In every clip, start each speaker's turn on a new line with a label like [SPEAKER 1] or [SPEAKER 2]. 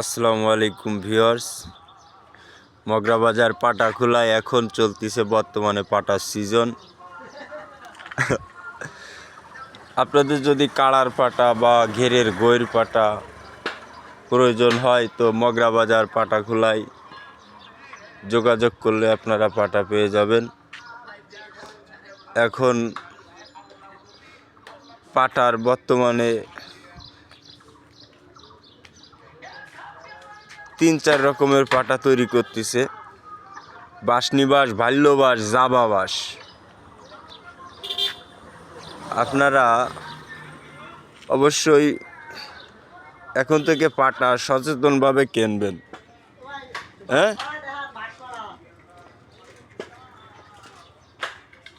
[SPEAKER 1] আসসালামু আলাইকুম ভিউয়ার্স। মগরা বাজার পাটাখোলায় এখন চলতেছে বর্তমানে পাটার সিজন। আপনাদের যদি কাড়ার পাটা বা ঘেরের গৈর পাটা প্রয়োজন হয় তো মগরা বাজার পাটাখোলায় যোগাযোগ করলে আপনারা পাটা পেয়ে যাবেন। এখন পাটার বর্তমানে 3-4 রকমের পাটা তৈরি করতেছে: বাঁশনিবাস, ভাল্যবাস, জাবাবাস। আপনারা অবশ্যই এখন থেকে পাটা সচেতনভাবে কিনবেন।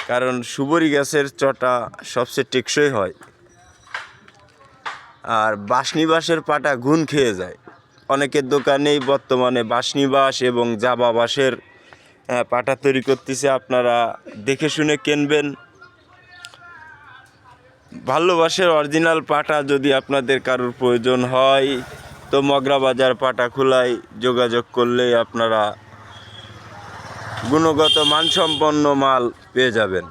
[SPEAKER 1] কারণ সুবরি গাছের চটা সবচেয়ে টেকসই হয়, আর বাঁশনিবাসের পাটা ঘুন খেয়ে যায়। অনেকের দোকানেই বর্তমানে বাঁশনিবাস এবং জাবাবাসের পাটা তৈরি করতেছে। আপনারা দেখে শুনে কিনবেন। ভালোবাসের অরিজিনাল পাটা যদি আপনাদের কারোর প্রয়োজন হয় তো মগরা বাজার পাটাখোলায় যোগাযোগ করলেই আপনারা গুণগত মানসম্পন্ন মাল পেয়ে যাবেন।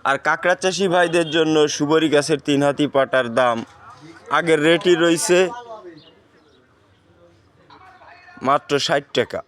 [SPEAKER 1] আর কাঁকড়া চাষি ভাইদের জন্য সুবরি গাছের 3 হাতি পাটার দাম আগের রেটই রয়েছে মাত্র 60 টাকা।